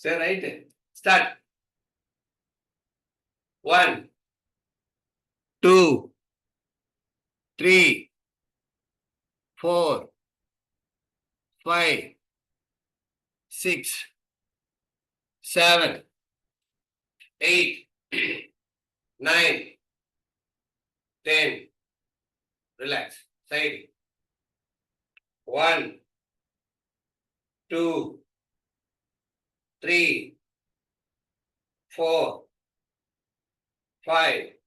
சரி right. Start. 1, 2, 3, 4, 5, 6, 7, 8, 9, 10. Relax. Side. 1, 2, 3, 4, 5,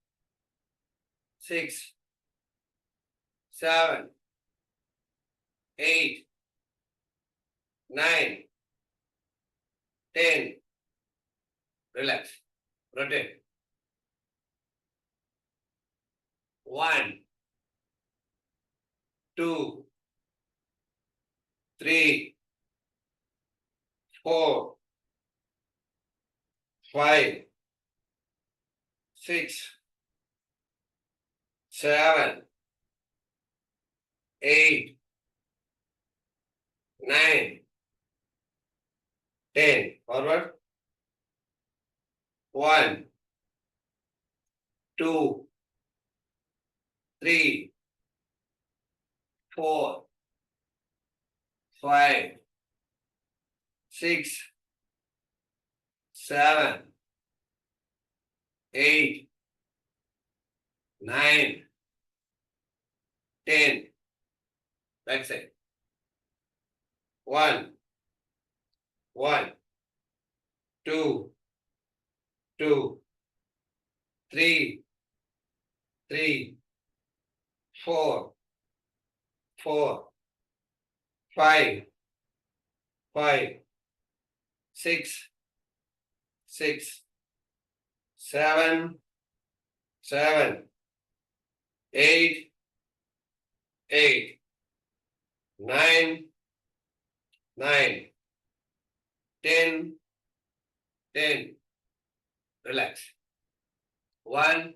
6, 7, 8, 9, 10. Relax. Rotate. 1, 2, 3, 4, 5, 6, 7, 8, 9, 10. Forward. 1, 2, 3, 4, 5, 6, 7, 8, 9, 10. Back side. 1, 1, 2, 2, 3, 3, 4, 4, 5, 5, 6, 6, 7, 7, 8, 8, 9, 9, 10, 10. Relax. 1,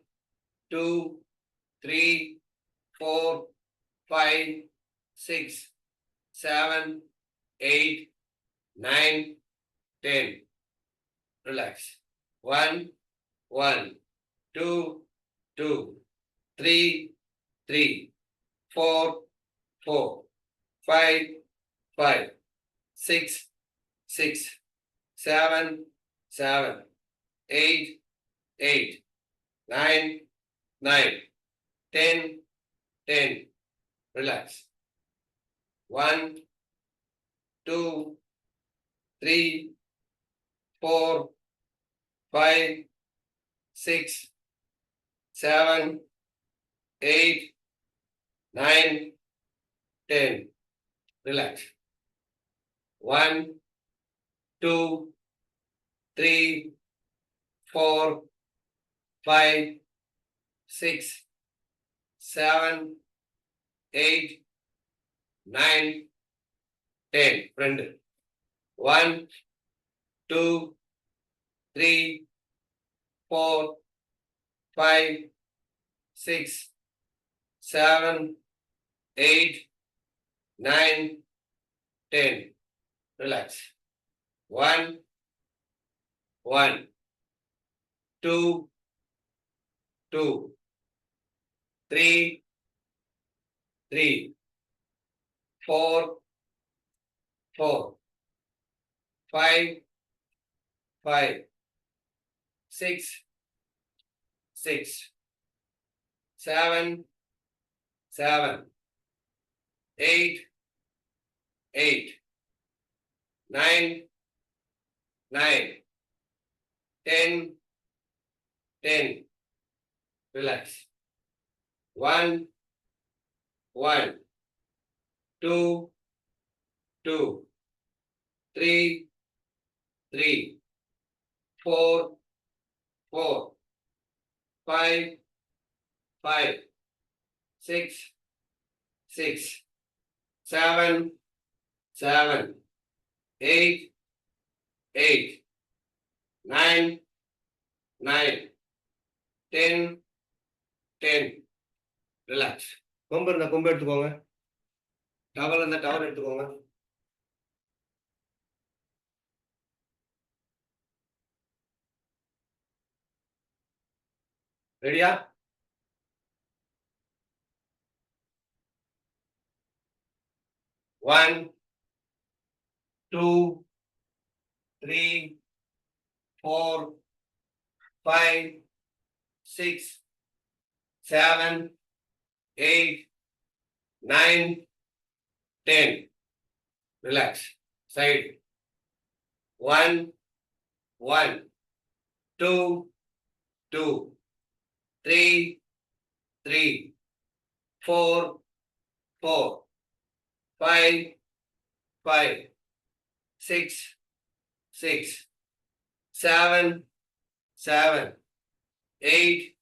2, 3, 4, 5, 6, 7, 8, 9, 10. Relax. 1, 1, 2, 2, 3, 3, 4, 4, 5, 5, 6, 6, 7, 7, 8, 8, 9, 9, 10, 10. Relax. 1, 2, 3, 4, 5, 6, 7, 8, 9, 10. Relax. 1, 2, 3, 4, 5, 6, 7, 8, 9, 10. Friend. 1, 2, 3, 4, 5, 6, 7, 8, 9, 10. Relax. 1, 1, 2, 2, 3, 3, 4, 4, 5, 5, 6, 6, 7, 7, 8, 8, 9, 9, 10, 10. Relax. 1, 1, 2, 2, 3, 3, 4, 4, 5, 5, 6, 6, 7, 7, 8, 8, 9, 9, 10, 10. Relax. கொம்பு இருந்தா கொம்பு எடுத்துக்கோங்க. Towel இருந்தா டவல் எடுத்துக்கோங்க. ரெடியா? One, two, three, four, five, six, seven, eight, nine, 10. Relax. Side. One, one, two, two, three, three, four, four, five, five, six, six, seven, seven, eight,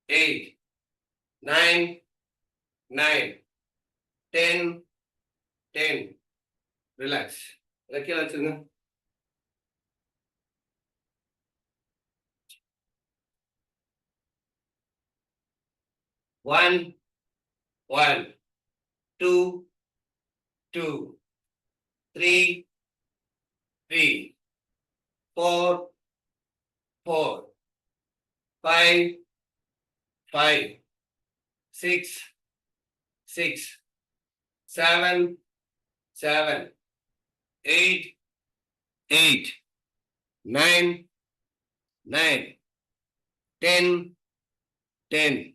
eight, nine, nine, 10, 10. Relax. கீழே வச்சிருங்க. One, one, two, two, three, three, four, four, five, five, six, six, seven, seven, eight, eight, nine, nine, 10, 10,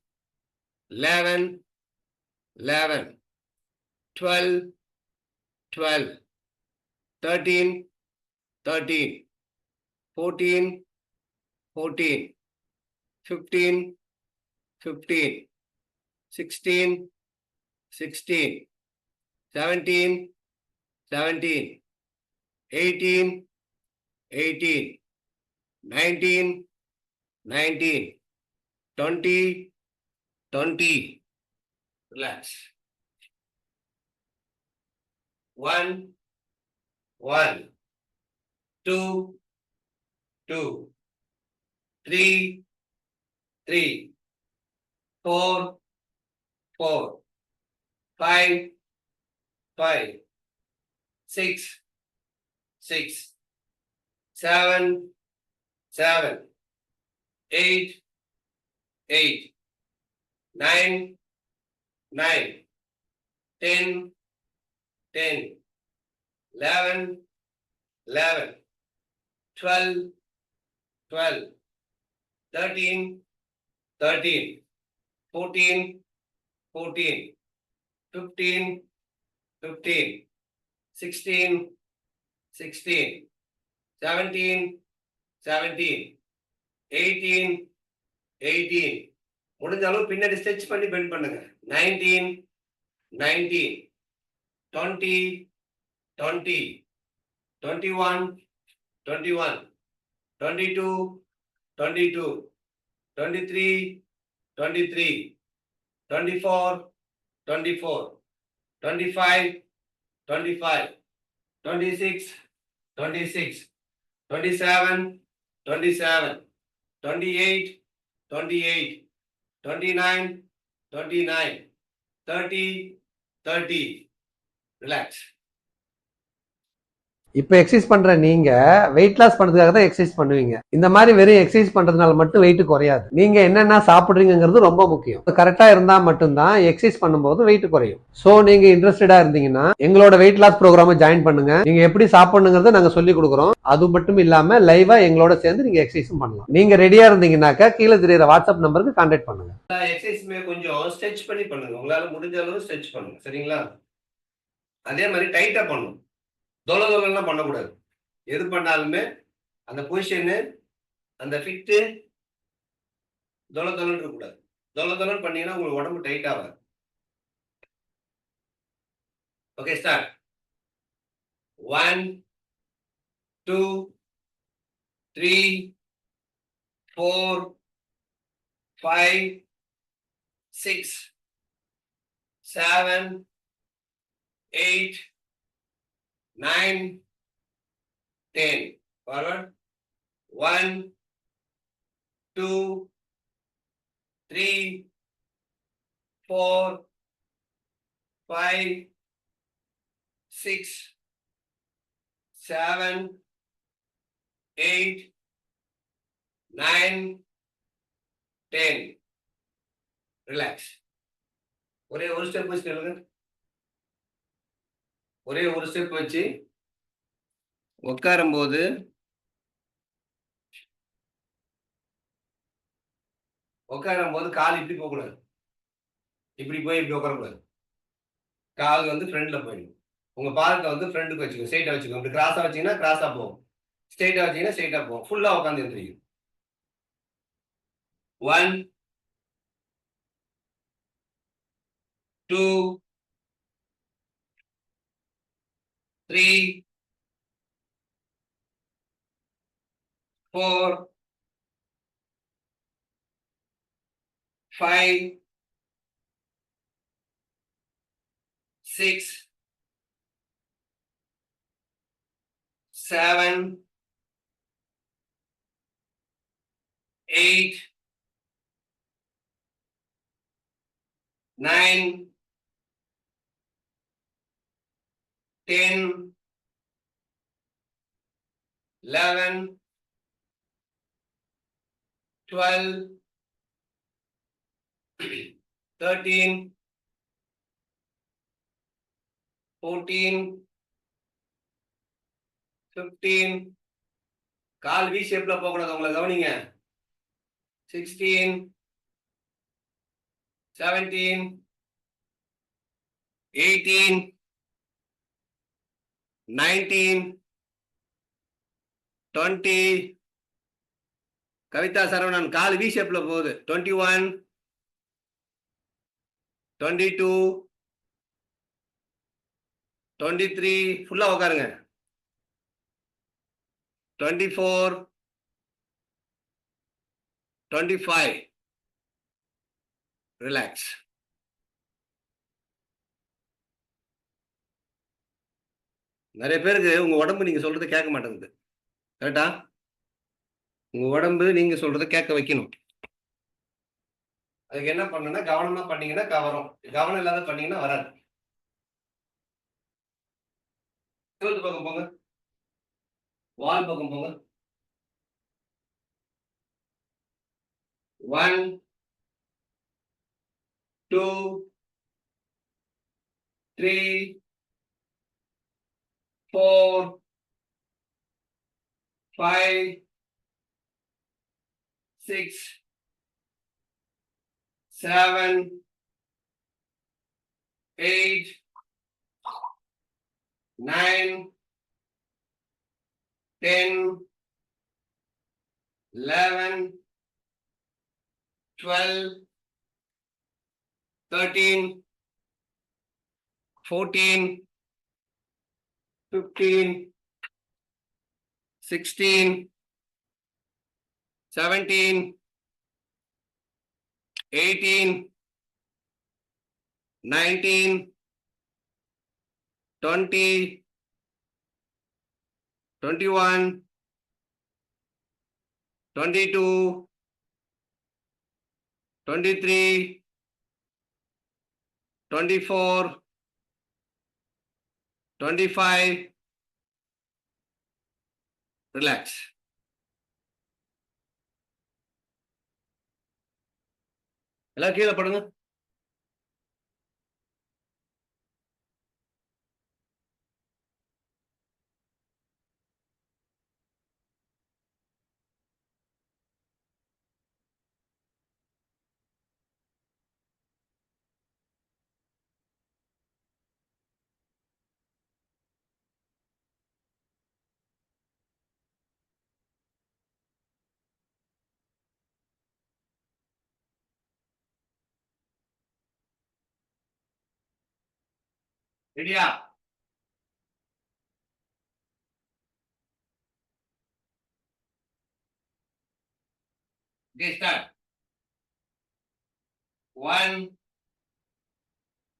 11, 11, 12, 12, 13, 13, 14, 14, 15, 15, 16, 16, 17, 17, 18, 18, 19, 19, 20, 20. Relax. One, one, two, two, three, three, four, four, five, five, six, six, seven, seven, eight, eight, nine, nine, 10, 10, 11, 11, 12, 12, 13, 13, 14, 14, 15, 15, 16, 16, 17, 17, 18, 18. முடிஞ்ச அளவு பின்னாடி stretch பண்ணி bend பண்ணுங்க. 19, 19, 20, 20, 21, 21, 22, 22, 23, 23, 24, 24, 25, 25, 26, 26, 27, 27, 28, 28, 29, 29, 30, 30. Relax. இப்போ exercise பண்ற நீங்க weight loss பண்றதுக்காக தான் எக்ஸசைஸ் பண்ணுவீங்க. இந்த மாதிரி வெறும் எக்ஸசைஸ் பண்றதுனால மட்டும் வெயிட் குறையாது. நீங்க என்னென்ன சாப்பிடுறீங்கிறது ரொம்ப முக்கியம். கரெக்டா இருந்தா மட்டும்தான் எக்ஸசைஸ் பண்ணும்போது வெயிட் குறையும். சோ நீங்க இன்ட்ரெஸ்டடா இருந்தீங்கன்னா எங்களோட வெயிட் லாஸ் ப்ரோக்ராம ஜாயின் பண்ணுங்க. நீங்க எப்படி சாப்பிடணுங்கிறத நாங்க சொல்லி கொடுக்குறோம். அது மட்டும் இல்லாம லைவா எங்களோட சேர்ந்து நீங்க எக்ஸசைஸும் பண்ணலாம். நீங்க ரெடியா இருந்தீங்கன்னாக்கா கீழே தெரியற வாட்ஸ்அப் நம்பருக்கு கான்டாக்ட் பண்ணுங்க. எக்ஸசைஸ்மே கொஞ்சம் ஸ்ட்ரெச் பண்ணி பண்ணுங்க. உங்களால முடிஞ்ச அளவு ஸ்ட்ரெச் பண்ணுங்க. சரிங்களா? அதே மாதிரி டைட்டா பண்ணணும். தொலைதொல்லாம் பண்ணக்கூடாது. எது பண்ணாலுமே அந்த பொசிஷனு அந்த ஃபிட்டு தொலைன்னு இருக்கக்கூடாது. தொலைன்னு பண்ணீங்கன்னா உங்களுக்கு உடம்பு டைட் ஆகாது. Okay, start. 1, 2, 3, 4, 5, 6, 7, 8, 9, 10. Forward. 1, 2, 3, 4, 5, 6, 7, 8, 9, 10. ரிலாக்ஸ். ஒரே ஒரு ஸ்டெப் வச்சு எழுதுங்க. ஒரே ஒரு ஸ்டெப் வச்சு உட்காரும்போது கால் இப்படி போகக்கூடாது. இப்படி போய் இப்படி உட்காரக்கூடாது. கால் வந்து ஃப்ரண்ட்ல போயிடும். உங்க பாதத்தை வந்து ஃப்ரண்ட்டுக்கு வச்சுக்கோங்க. ஸ்ட்ரெயிட்டா வச்சுக்கோங்க. இப்படி கிராஸா வச்சீங்கன்னா கிராஸா போகும். ஸ்ட்ரெயிட்டா வச்சீங்கன்னா ஸ்ட்ரெயிட்டா போகும். ஃபுல்லா உட்கார்ந்து எந்திரிக்கும். 1, 2, 3, 4, 5, 6, 7, 8, 9, 10, 11, 12, 13, 14, 15. கால் வி ஷேப்ல போகக்கூடாது. உங்களை கவனிங்க. 16, 17, 18, 19, 20. கவிதா சரவணன் கால் வி ஷேப்ல போகுது. 21, 22, 23. ஃபுல்லா உட்காருங்க. 24, 25. ரிலாக்ஸ். நிறைய பேருக்கு உங்க உடம்பு நீங்க சொல்றதை கேட்க மாட்டேங்குது. கரெக்டா? உங்க உடம்பு நீங்க சொல்றதை கேட்க வைக்கணும். அதுக்கு என்ன பண்ணணும்னா கவனமா பண்ணீங்கன்னா வரும். கவனம் இல்லாத பண்ணீங்கன்னா வராது. செவுத்து பக்கம் போங்க. வால் பக்கம் போங்க. 1, 2, 3, 4, 5, 6, 7, 8, 9, 10, 11, 12, 13, 14, 15, 16, 17, 18, 19, 20, 21, 22, 23, 24, 25. ரிலாக்ஸ். எல்லாம் கீழே படுங்க. ரெடியா? Okay, start. 1,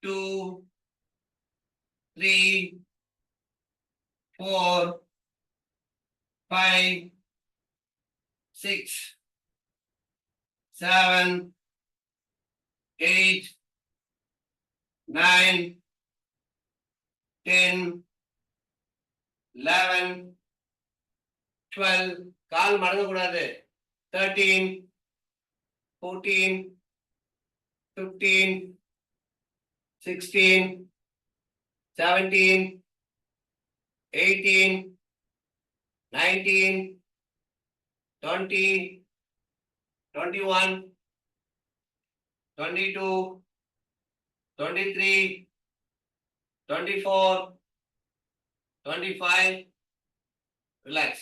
2, 3, 4, 5, 6, 7, 8, 9, 10, 11, 12. கால் மடங்க கூடாது. 13, 14, 15, 16, 17, 18, 19, 20, 21, 22, 23, 24, 25. Relax.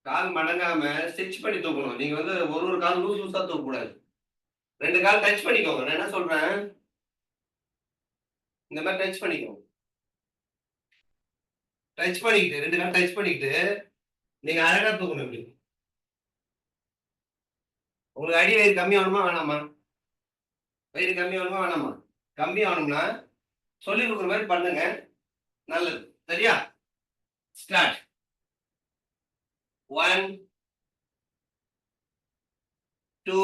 கால் மடங்காம ஸ்டிச் பண்ணி தூக்கணும். நீங்க வந்து ஒரு கால் லூஸ் லூஸா தூக்க கூடாது. 2 கால் டச் பண்ணிக்கோங்க. நான் என்ன சொல்றேன், இந்த மாதிரி டச் பண்ணிக்கோங்க. டச் பண்ணிக்கிட்டு 2 கால் டச் பண்ணிக்கிட்டு நீங்க அழகா தூக்கணும் இப்படி. உங்களுக்கு அடி வயிறு கம்மி ஆகணுமா வேணாமா? வயிறு கம்மி ஆகணுமா வேணாமா? கம்மி ஆகணும்னா சொல்லி கொடுக்குற மாதிரி பண்ணுங்க. நல்லது. சரியா? ஸ்டார்ட். 1, 2,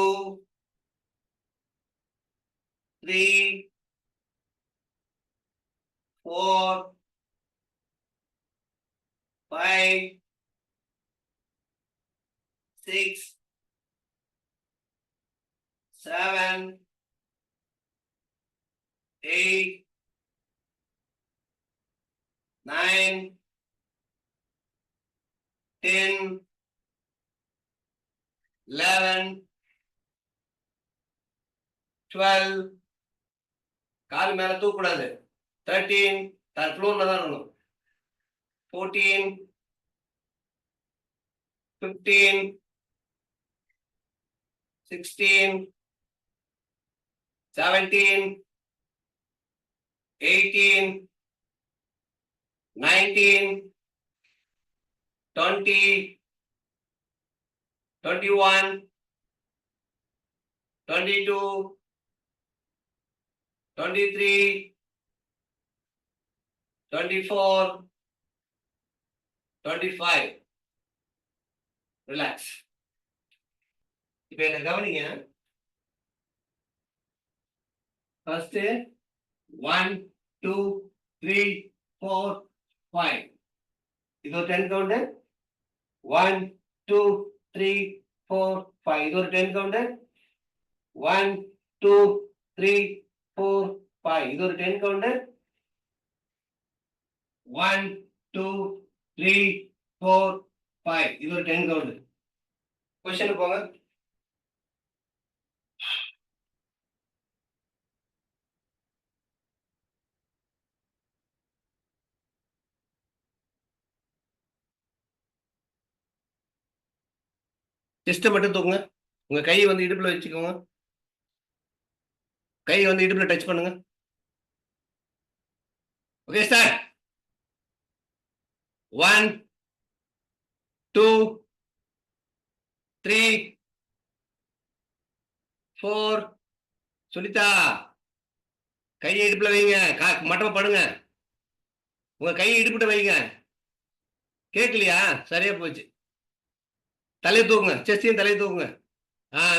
3, 4, 5, 6, 7, 8, 9, 10, 11, 12. கால் மேல தூக்க கூடாது. 13, ஃப்ளோர்ல தான் இருக்கணும். 14, 15, 16, 17, 18, 19, 20, 21, 22, 23, 24, 25. ரிலாக்ஸ். இப்ப என்ன கவனிங்க. ஃபர்ஸ்ட் 1, 2, 3, 4, 5. இது ஒரு 10 கவுண்ட். 1, 2, 3, 4, 5. இது ஒரு 10 கவுண்ட். 1, 2, 3, 4, 5. இது ஒரு 10 கவுண்ட். 1, 2, 3, 4, 5. இது ஒரு 10 கவுண்ட். क्वेश्चन போங்க. செஸ்ட் மட்டும் தூக்குங்க. உங்க கை வந்து இடுப்புல வச்சுக்கோங்க. கை வந்து இடுப்புல டச் பண்ணுங்க. Okay start. 1, 2, 3, 4. சுனிதா கையை இடுப்புல வைங்க. மட்டமா படுங்க. உங்க கையை இடுப்புட்ட வைங்க. கேட்கலையா? சரியா போச்சு. தலையை தூக்குங்க. செஸ்டையும் தலையை தூக்குங்க.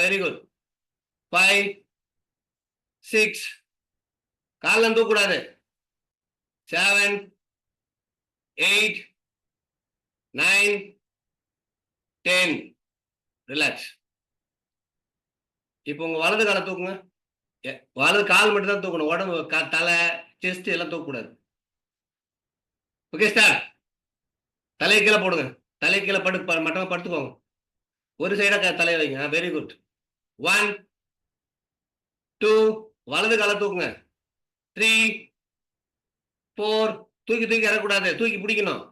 Very good. 5, 6. காலெல்லாம் தூக்கக்கூடாது. 7, 8, 9, 10. ரிலாக்ஸ். இப்போ உங்க வலது காலை தூக்குங்க. வலது கால் மட்டும் தான் தூக்கணும். உடம்பு தலை செஸ்ட் எல்லாம் தூக்கக்கூடாது. Okay start. தலையை கீழே போடுங்க. தலையை கீழே மட்டமா படுத்துக்கோங்க. ஒரு சைடா தலையை வைங்க. Very good. 1, 2. வலது காலை தூக்குங்க. 3, 4. தூக்கி தூக்கி இறக்கூடாது. தூக்கி பிடிக்கணும்.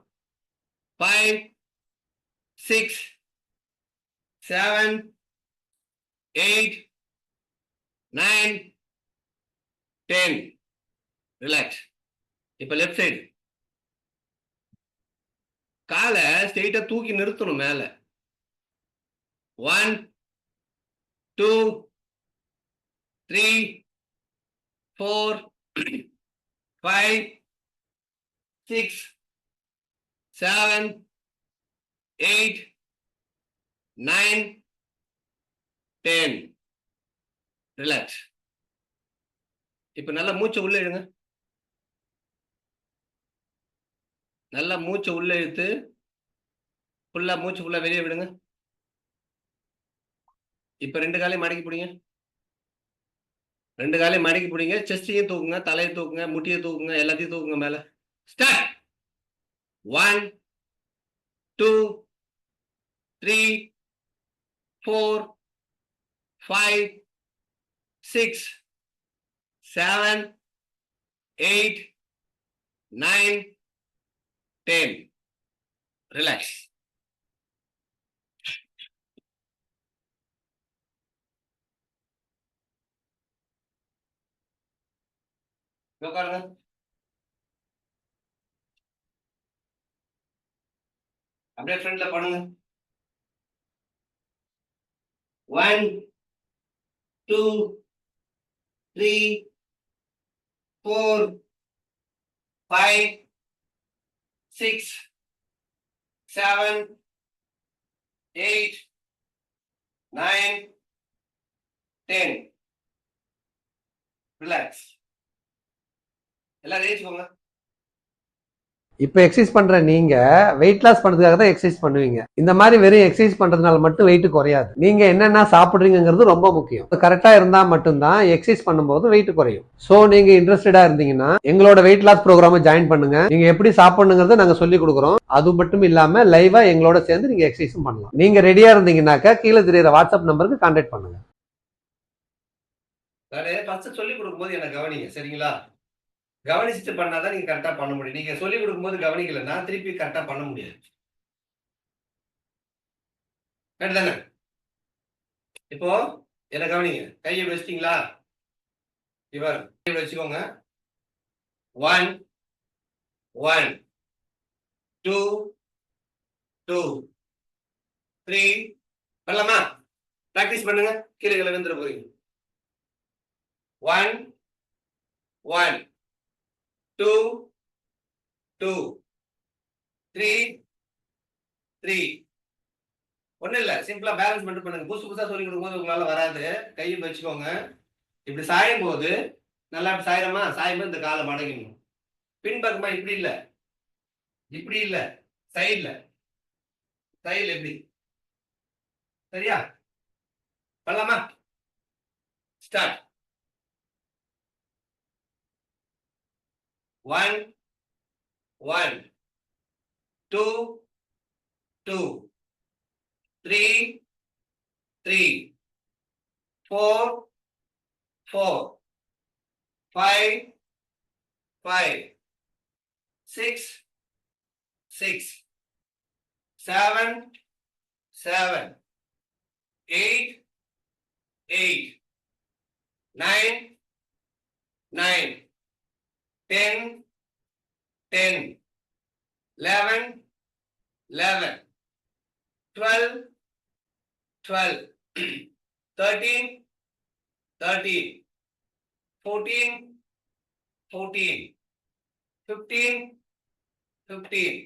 5, 6, 7, 8, 9, 10. ரிலாக்ஸ். இப்ப லெஃப்ட் சைடு. காலை ஸ்ட்ரெயிட்டா தூக்கி நிறுத்தணும் மேல. 1, 2, 3, 4, 5, 6, 7, 8, 9, 10. ரிலாக்ஸ். இப்ப நல்லா மூச்சை உள்ள இழுங்க. நல்லா மூச்சை உள்ள இழுத்து ஃபுல்லா மூச்சு ஃபுல்லா வெளியே விடுங்க. இப்ப 2 காலையும் மடக்கி பிடிங்க. 2 காலையும் மடக்கி பிடிங்க. செஸ்டையும் தூக்குங்க, தலையை தூக்குங்க, முட்டியை தூக்குங்க, எல்லாத்தையும் தூக்குங்க மேல. ஸ்டார்ட். 1 2 3 4 5 6 7 8 9 10. ரிலாக்ஸ். உட்காருங்க. அப்படியே ஃப்ரண்ட்ல பண்ணுங்க. 1 2 3 4 5 6 7 8 9 10. ரிலாக்ஸ். எல்லாம் ரேஞ்சுக்கோங்க. இப்போ எக்ஸசைஸ் பண்ற நீங்க வெயிட் லாஸ் பண்றதுக்காக தான் எக்ஸசைஸ் பண்ணுவீங்க. இந்த மாதிரி வெறும் எக்ஸசைஸ் பண்றதுனால மட்டும் வெயிட் குறையாது. நீங்க என்னென்ன சாப்பிடுறீங்கிறது ரொம்ப முக்கியம். கரெக்டா இருந்தா மட்டும்தான் எக்ஸசைஸ் பண்ணும்போது வெயிட் குறையும். சோ நீங்க இன்ட்ரெஸ்டடா இருந்தீங்கன்னா எங்களோட வெயிட் லாஸ் ப்ரோக்ராம ஜாயின் பண்ணுங்க. நீங்க எப்படி சாப்பிடணுங்கிறத நாங்க சொல்லி கொடுக்குறோம். அது மட்டும் இல்லாம லைவா எங்களோட சேர்ந்து நீங்க எக்ஸசைஸும் பண்ணலாம். நீங்க ரெடியா இருந்தீங்கன்னாக்கா கீழே தெரியுற வாட்ஸ்அப் நம்பருக்கு கான்டாக்ட் பண்ணுங்க. நானு ஃபர்ஸ்ட் சொல்லி கொடுக்கும்போது என்ன கவனிங்க, சரிங்களா? கவனிச்சுட்டு பண்ணாதான் நீங்க கரெக்டா பண்ண முடியும். நீங்க சொல்லி கொடுக்கும்போது கவனிக்கலைன்னா திருப்பி கரெக்டா பண்ண முடியாது. கரெக்ட் தானே? இப்போ என்ன கவனிங்க. கையை வச்சிட்டீங்களா? இவர் கையை வச்சுக்கோங்க. 1 1 2 2 3. பண்ணலாமா? பிராக்டிஸ் பண்ணுங்க. கீழே கீழே விழுந்துட போறீங்க. 1 1 2 2 3 3. ஒண்ணும் இல்ல, சிம்பிளா பேலன்ஸ் மட்டும் பண்ணுங்க. புதுசா சொல்லி கொடுக்கும்போது உங்களால வராது. கையை வச்சுக்கோங்க. இப்படி சாயும் போது நல்லா இப்படி சாயிரமா, சாயும் போது இந்த காலை மடங்கிடணும். பின்பக்கமா இப்படி இல்ல, இப்படி இல்ல, சைட்ல சைட்ல எப்படி, சரியா? பண்ணலாமா? ஸ்டார்ட். 1 1 2 2 3 3 4 4 5 5 6 6 7 7 8 8 9 9 10 10 11 11 12 12 13 13 14 14 15 15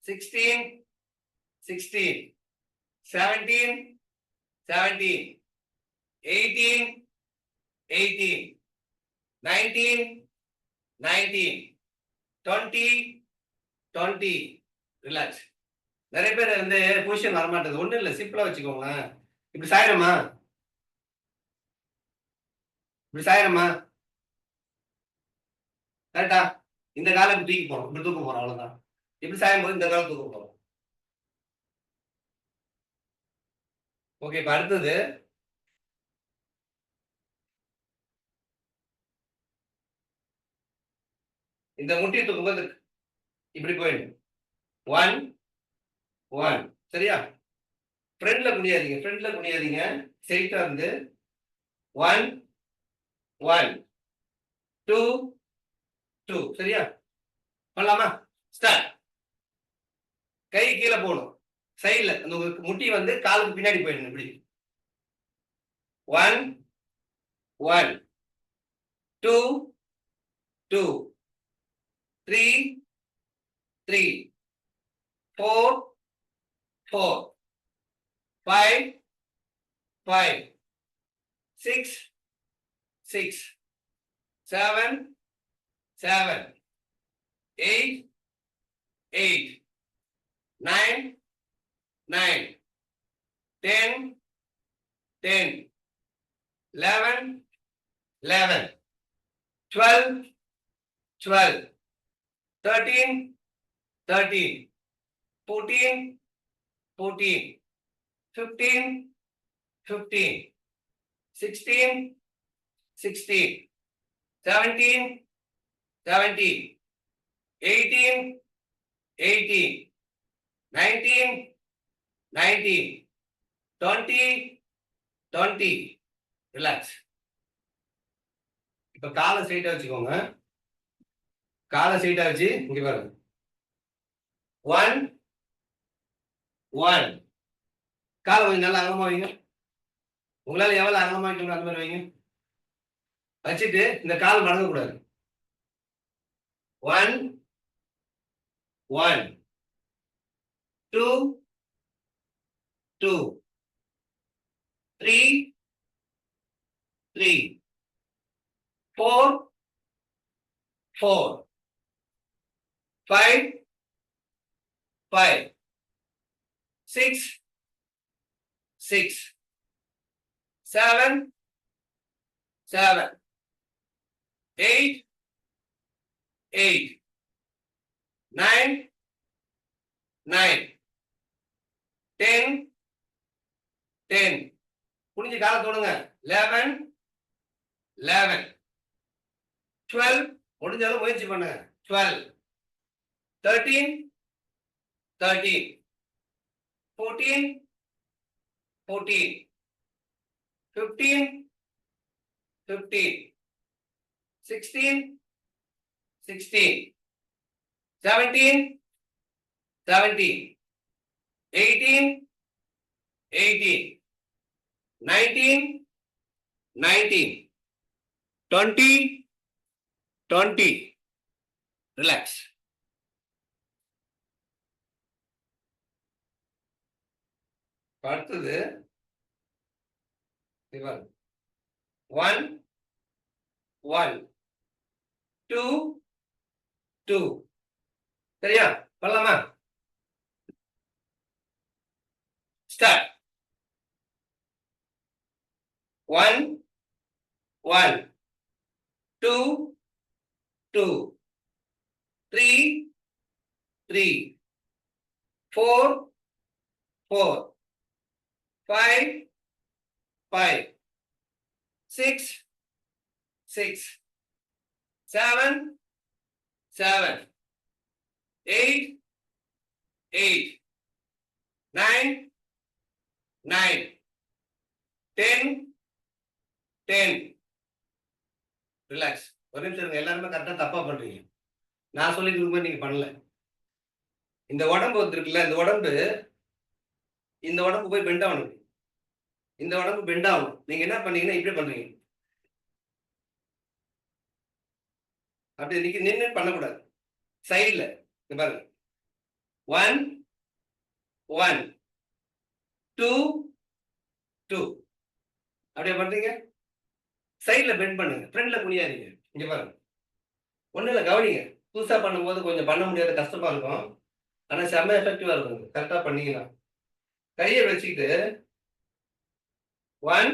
16 16 17 17 18 18 19 19 20 20. ரிலாக்ஸ். நிறைய பேர் வந்து பொசிஷன் வரமாட்டேது. ஒண்ணும் இல்ல, சிம்பிளா வச்சுக்கோங்க. இப்படி சாயிரமா, இப்படி சாயிரமா, கரெக்டா? இந்த காலை இப்படி தூக்கி போறோம், இப்படி தூக்க போறோம், அவ்வளவுதான். இப்படி சாயும் போது இந்த காலை தூக்க போறோம். ஓகே, இப்ப அடுத்தது இந்த முட்டியை தூக்கும்போது இப்படி போயிடும். 1 1. சரியா? ஃப்ரண்ட்ல குனியாதீங்க, ஃப்ரண்ட்ல குனியாதீங்க. ஸ்ட்ரைட்டா இருந்து 1 1 2 2. சரியா? பண்ணலாமா? ஸ்டார்ட். கை கீழே போகணும். சைட்ல அந்த முட்டி வந்து காலுக்கு பின்னாடி போயிடணும். இப்படி 1 1 2 2 3 3 4 4 5 5 6 6 7 7 8 8 9 11, 12, 12, 13, 13, 14, 14, 15, 15, 16, 16, 17, 17, 18, 18, 19, 19, 20, 20. ரிலாக்ஸ். இப்ப காலை ஸ்ட்ரைட்டா வச்சுக்கோங்க. காலை ஸ்ட்ரைட்டா வச்சு இங்க பாருங்க. 1, 1. காலை கொஞ்சம் நல்லா அகலமா வைங்க. உங்களால எவ்வளவு அகலமா வைக்க முடியும் அந்த மாதிரி வைங்க. வச்சுட்டு இந்த கால் மடங்க கூடாது. 1, 1, 2, 2, 3, 3, 4, 4, 5, 5, 6, 6, 7, 7, 8, 8, 9, 9, 10, 10. குனிஞ்சு காலை தொடுங்க. 11, 11, 12. முடிஞ்சாலும் முயற்சி பண்ணுங்க. 12, 13, 13, 14, 14, 15, 15, 16, 16, 17, 17, 18, 18, 19, 19, 20, 20. ரிலாக்ஸ். அடுத்தது 1, 1, 2, 2. சரியா? பண்ணலாமா? ஸ்டார்ட். 1, 1, 2, 2, 3, 3, 4, 4, 5, 5, 6, 6, 7, 7, 8, 8, 9, 9, 10, 10. ரிலாக்ஸ். ஒரு நிமிஷம் இருங்க. எல்லாருமே கரெக்டா தப்பா பண்றீங்க. நான் சொல்லிட்டு இருக்கும்போது நீங்க பண்ணல. இந்த உடம்பு வந்துருக்குல்ல, இந்த உடம்பு போய் பெண்ட் ஆகணும். இந்த உடம்பு பெண்ட் ஆகணும். நீங்க என்ன பண்ணீங்கன்னா இப்படி பண்றீங்க. அப்படி நின்னு பண்ணக்கூடாது. சைடுல பாருங்க. 1, 1, 2, 2. அப்படியே பண்றீங்க. சைடுல பெண்ட் பண்ணுங்க. ஃப்ரண்ட்ல குனியாதீங்க. இங்க பாருங்க. ஒண்ணும் இல்ல, கவனிங்க. புதுசா பண்ணும்போது கொஞ்சம் பண்ண முடியாத கஷ்டமா இருக்கும். ஆனா செம்ம எஃபெக்டிவா இருக்கும். கரெக்டா பண்ணீங்கன்னா. கையை வச்சுக்கிட்டு 1,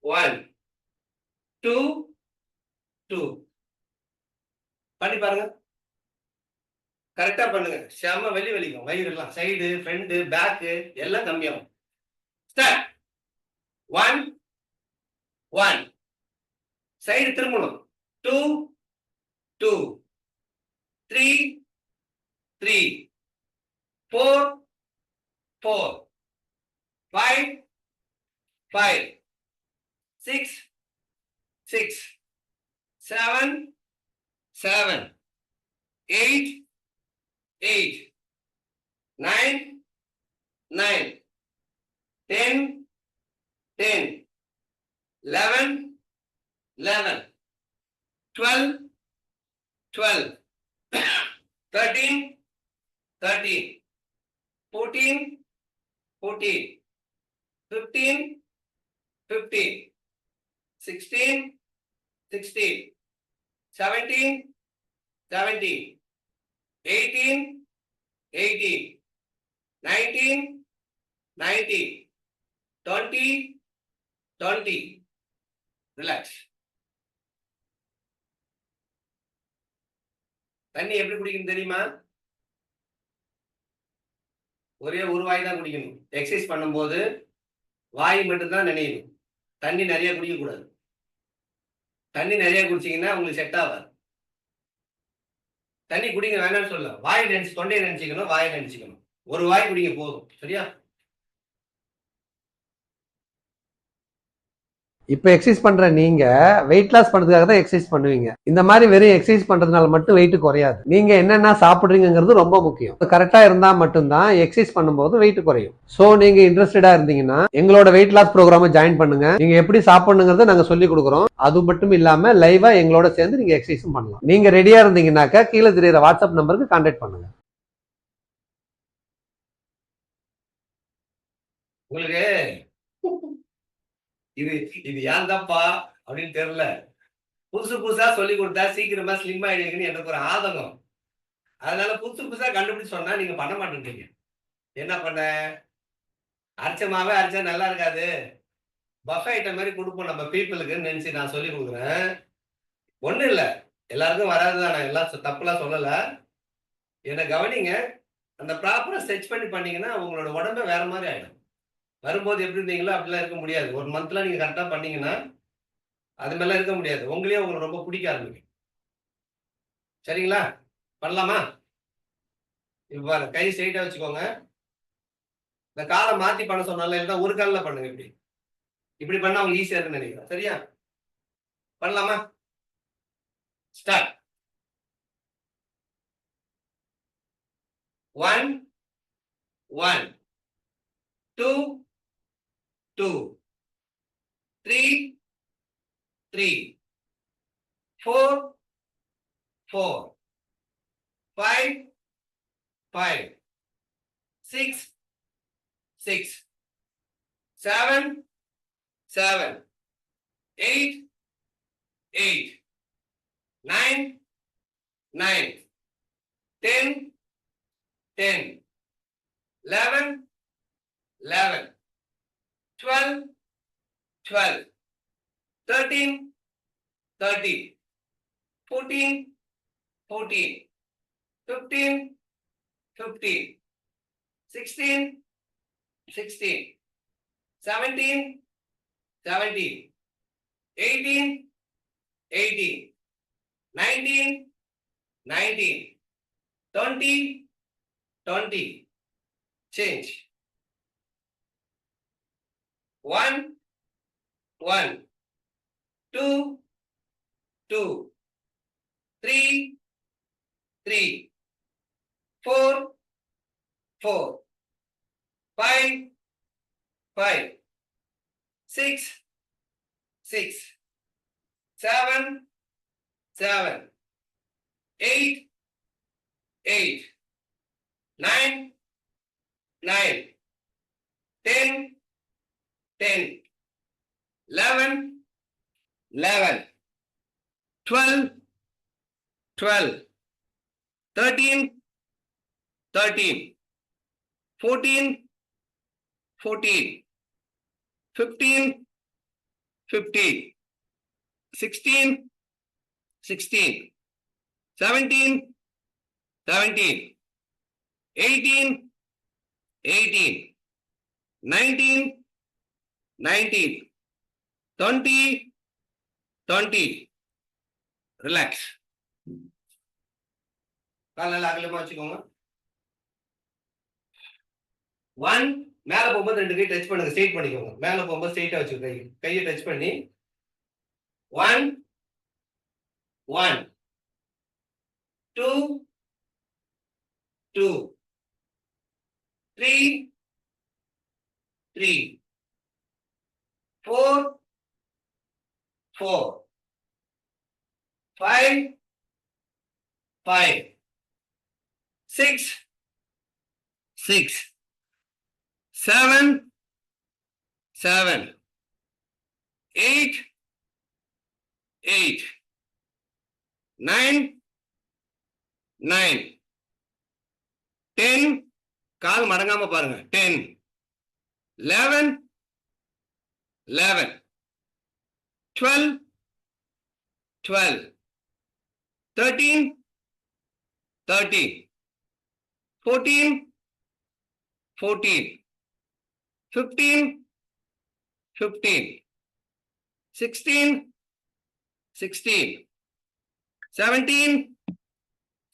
1, 2, 2. பண்ணி பாருங்க. கரெக்டா பண்ணுங்க. செம்ம வெளி வலிக்கும். வயிறு எல்லாம் சைடு, ஃப்ரண்ட், பேக் எல்லாம் கம்மியாகும். ஸ்டார்ட். 1, 1. சைடு திரும்பணும். 2, 2, 3, 3, 4, 4, 5, 5, 6, 6, 7, 7, 8, 8, 9, 9, 10, 10, 11, 11, 12, 12, 13, 13, 14, 14, 15, 15, 16, 16, 17, 17, 18, 18, 19, 19, 20, 20. ரிலாக்ஸ். தண்ணி எப்படி குடிக்கணும் தெரியுமா? ஒரே ஒரு வாய் தான் குடிக்கணும். எக்சர்சைஸ் பண்ணும்போது வாய் மட்டும் தான் நனையணும். தண்ணி நிறைய குடிக்கக்கூடாது. தண்ணி நிறைய குடிச்சீங்கன்னா உங்களுக்கு செட் ஆகாது. தண்ணி குடிங்க வேணாம்னு சொல்லல. வாய் நெனச்சு தொண்டையை நெனச்சுக்கணும், வாயை நெனச்சுக்கணும். ஒரு வாய் குடிங்க போதும். சரியா? இப்போ எக்ஸசைஸ் பண்ற நீங்க வெயிட் லாஸ் பண்றதுக்காக தான் எக்ஸசைஸ் பண்ணுவீங்க. இந்த மாதிரி வெறும் எக்ஸசைஸ் பண்றதுனால மட்டும் வெயிட் குறையாது. நீங்க என்னென்ன சாப்பிடுறீங்கிறது ரொம்ப முக்கியம். கரெக்டா இருந்தா மட்டும்தான் எக்ஸசைஸ் பண்ணும்போது வெயிட் குறையும். சோ நீங்க இன்ட்ரெஸ்டடா இருந்தீங்கன்னா எங்களோட வெயிட் லாஸ் ப்ரோக்ராம ஜாயின் பண்ணுங்க. நீங்க எப்படி சாப்பிடணுங்கிறத நாங்க சொல்லி கொடுக்குறோம். அது மட்டும் இல்லாம லைவா எங்களோட சேர்ந்து நீங்க எக்ஸசைஸும் பண்ணலாம். நீங்க ரெடியா இருந்தீங்கன்னாக்கா கீழே தெரியுற வாட்ஸ்அப் நம்பருக்கு கான்டாக்ட் பண்ணுங்க. உங்களுக்கு இது இது ஏன் தான்ப்பா அப்படின்னு தெரியல. புதுசு புதுசா சொல்லி கொடுத்தா சீக்கிரமா ஸ்லிம் ஆயிடுவீங்கன்னு எனக்கு ஒரு ஆதங்கம். அதனால புதுசு புதுசா கண்டுபிடிச்சு சொன்னா நீங்க பண்ண மாட்டேன்றீங்க. என்ன பண்ண? அரைச்ச மாவே அரைச்சா நல்லா இருக்காது. பஃபே ஐட்டம் மாதிரி கொடுப்போம் நம்ம பீப்புளுக்குன்னு நினைச்சு நான் சொல்லி கொடுக்குறேன். ஒண்ணும் இல்ல. எல்லாருக்கும் வராதுதான். நான் எல்லாம் தப்புலாம் சொல்லல. என்ன கவனிங்க. அந்த ப்ராப்பரா ஸ்ட்ரெச் பண்ணி பண்ணீங்கன்னா உங்களோட உடம்பே வேற மாதிரி ஆயிடும். வரும்போது எப்படி இருந்தீங்களோ அப்படிலாம் இருக்க முடியாது. ஒரு மந்த்ல நீங்க கரெக்டா பண்ணீங்கன்னா அது மாதிரிலாம் இருக்க முடியாது. உங்களையே உங்களுக்கு ரொம்ப பிடிக்க ஆரம்பிக்கும். சரிங்களா? பண்ணலாமா? இப்ப பாருங்க. கை ஸ்ட்ரெயிட்டா வச்சுக்கோங்க. இந்த கால மாத்தி பண்ண சொன்னால இல்ல ஒரு கால்ல பண்ணுங்க இப்படி. இப்படி பண்ணா உங்களுக்கு ஈஸியா இருக்குன்னு நினைக்கிறேன். சரியா? பண்ணலாமா? ஸ்டார்ட். 1 1 2 2 3 3 4 4 5 5 6 6 7 7 8 8 9 9 10 10 11 11 12 12 13 13 14 14 15 15 16 16 17 17 18 18 19 19 20 20 change 1 1 2 2 3 3 4 4 5 5 6 6 7 7 8 8 9 9 10 10 11 11 12 12 13 13 14 14 15 15 16 16 17 17 18 18 19 19 20 20 relax. கால் நல்லா அகலமா வச்சுக்கோங்க. 1 மேல போகும்போது 2 கை டச் பண்ணுங்க. ஸ்ட்ரெயிட் பண்ணிக்கோங்க. மேல போகும்போது ஸ்ட்ரெயிட்டா வச்சுக்கோங்க. கையை டச் பண்ணி 1 1 2 2 3 3 4 4 5 5 6 6 7 7 8 8 9 9 10 கால் மடங்காம பாருங்க. 10 11 11 12 12 13 13, 14, 14, 15, 15, 16, 16, 17,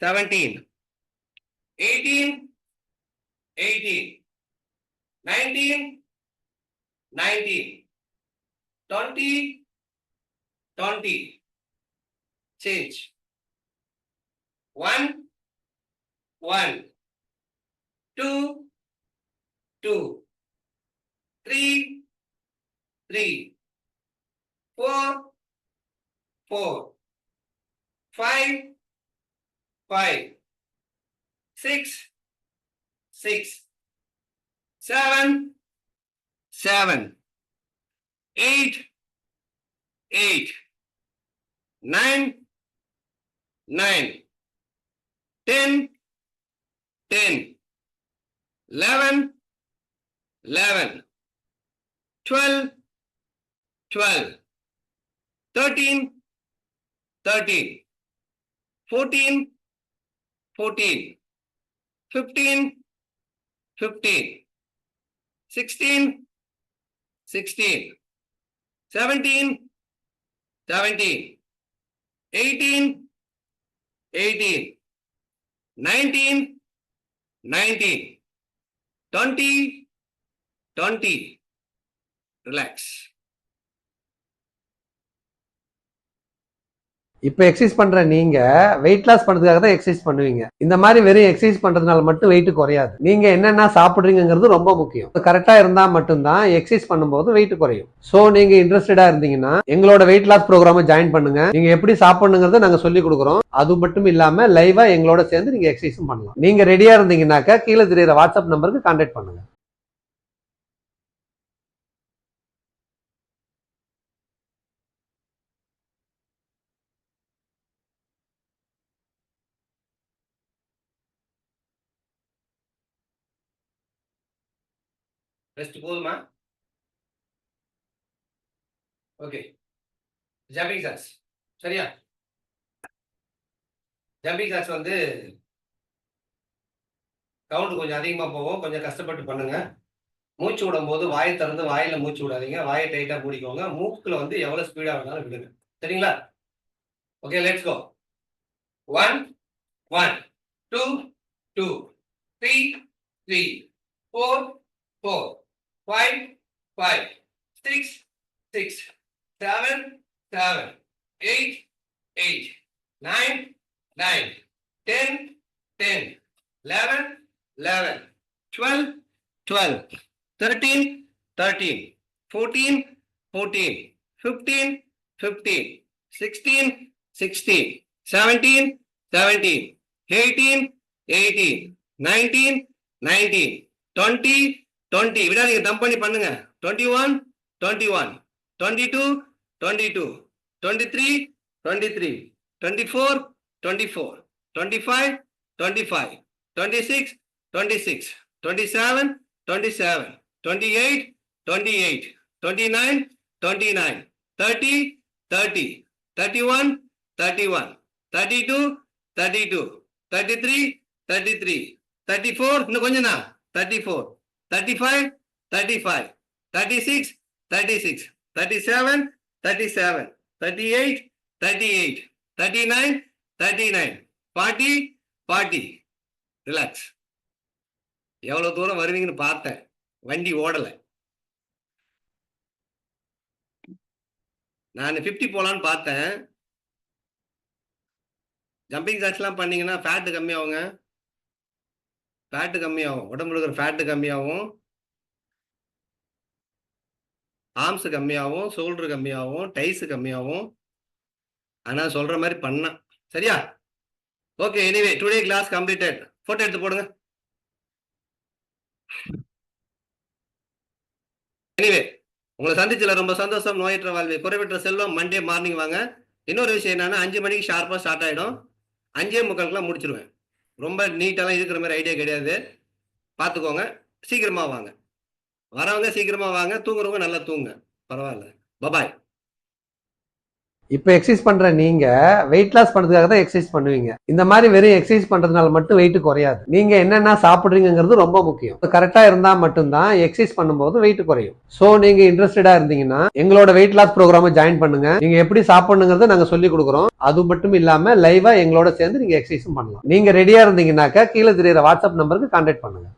17, 18, 18, 19, 19, 20, 20. Change. 1, 1, 2, 2, 3, 3, 4, 4, 5, 5, 6, 6, 7, 7, 8, 8, 9, 9, 10, 10, 11, 11, 12, 12, 13, 13, 14, 14, 15, 15, 16, 16, 17, 17, 18, 18, 19, 19, 20, 20. Relax. இப்போ எக்ஸசைஸ் பண்ற நீங்க வெயிட் லாஸ் பண்றதுக்காக தான் எக்ஸசைஸ் பண்ணுவீங்க. இந்த மாதிரி வெறும் எக்ஸசைஸ் பண்றதுனால மட்டும் வெயிட் குறையாது. நீங்க என்னென்ன சாப்பிடுறீங்கிறது ரொம்ப முக்கியம். கரெக்டா இருந்தா மட்டும்தான் எக்ஸசைஸ் பண்ணும்போது வெயிட் குறையும். சோ நீங்க இன்ட்ரெஸ்டடா இருந்தீங்கன்னா எங்களோட வெயிட் லாஸ் ப்ரோக்ராம ஜாயின் பண்ணுங்க. நீங்க எப்படி சாப்பிடணுங்கிறத நாங்க சொல்லி கொடுக்குறோம். அது மட்டும் இல்லாம லைவா எங்களோட சேர்ந்து நீங்க எக்ஸசைஸும் பண்ணலாம். நீங்க ரெடியா இருந்தீங்கன்னாக்கா கீழே தெரியுற வாட்ஸ்அப் நம்பருக்கு கான்டாக்ட் பண்ணுங்க. ரெஸ்ட் போதுமா? ஓகே. ஜம்பிங் ஜாக்ஸ் சரியா? ஜம்பிங் ஜாக்ஸ் வந்து கவுண்ட் கொஞ்சம் அதிகமா போகும். கொஞ்சம் கஷ்டப்பட்டு பண்ணுங்க. மூச்சு விடும்போது வாயை திறந்து வாயில மூச்சு விடாதீங்க. வாயை டைட்டா மூடிக்கோங்க. மூக்குல வந்து எவ்வளவு ஸ்பீடா வேணாலும் விடுங்க. சரிங்களா? Okay, let's go. 1, 1, 2, 2, 3, 3, 4, 4, 5, 5, 6, 6, 7, 7, 8, 8, 9, 9, 10, 10, 11, 11, 12, 12, 13, 13, 14, 14, 15, 15, 16, 16, 17, 17, 18, 18, 19, 19, 20, 20. விடாதீங்க, தம் பண்ணி பண்ணுங்க. 21, 21, 22, 22, 23, 23, 24, 24, 25, 25, 26, 26, 27, 27, 28, 28, 29, 29, 30, 30, 31, 31, 32, 32, 33, 33, 34, இன்னும் கொஞ்சம்னா 34, 35, 35, 36, 36, 37, 37, 38, 38, 39, 39, 40, 40. ரிலாக்ஸ். எவ்வளவு தூரம் வருவீங்கன்னு பார்த்தேன். வண்டி ஓடல. நான் 50 போலான்னு பார்த்தேன். ஜம்பிங் ஜாக்ஸ்லாம் பண்ணீங்கன்னா ஃபேட்டு கம்மியாகுங்க. ஃபேட்டு கம்மியாகும். உடம்புல இருக்கிற ஃபேட்டு கம்மியாகும். ஆர்ம்ஸ் கம்மியாகும், ஷோல்டர் கம்மியாகும், டைஸ் கம்மியாகும். ஆனா சொல்ற மாதிரி பண்ண சரியா? Okay, anyway today class completed. Photo எடுத்து போடுங்க. எனிவே உங்களை சந்திச்சல ரொம்ப சந்தோஷம். நோயற்ற வாழ்வை குறைவற்ற செல்வம். மண்டே மார்னிங் வாங்க. இன்னொரு விஷயம் என்னன்னா 5 மணிக்கு ஷார்ப்பா ஸ்டார்ட் ஆயிடும். 5:45 முடிச்சிருவேன். ரொம்ப நீட்டாலாம் இருக்கிற மாதிரி ஐடியா கிடையாது. பார்த்துக்கோங்க. சீக்கிரமா வாங்க. வரவங்க சீக்கிரமா வாங்க. தூங்குறவங்க நல்லா தூங்க. பரவாயில்ல. பபாய். இப்போ எக்ஸசைஸ் பண்ற நீங்க வெயிட் லாஸ் பண்றதுக்காக தான் எக்ஸசைஸ் பண்ணுவீங்க. இந்த மாதிரி வெறும் எக்ஸசைஸ் பண்றதுனால மட்டும் வெயிட் குறையாது. நீங்க என்னென்ன சாப்பிடுறீங்கிறது ரொம்ப முக்கியம். கரெக்டா இருந்தா மட்டும்தான் எக்ஸசைஸ் பண்ணும்போது வெயிட் குறையும். சோ நீங்க இன்ட்ரெஸ்டடா இருந்தீங்கன்னா எங்களோட வெயிட் லாஸ் ப்ரோக்ராமை ஜாயின் பண்ணுங்க. நீங்க எப்படி சாப்பிடணுங்கிறத நாங்க சொல்லி கொடுக்குறோம். அது மட்டும் இல்லாம லைவா எங்களோட சேர்ந்து நீங்க எக்ஸசைஸும் பண்ணலாம். நீங்க ரெடியா இருந்தீங்கன்னாக்கா கீழே தெரியுற வாட்ஸ்அப் நம்பருக்கு கான்டாக்ட் பண்ணுங்க.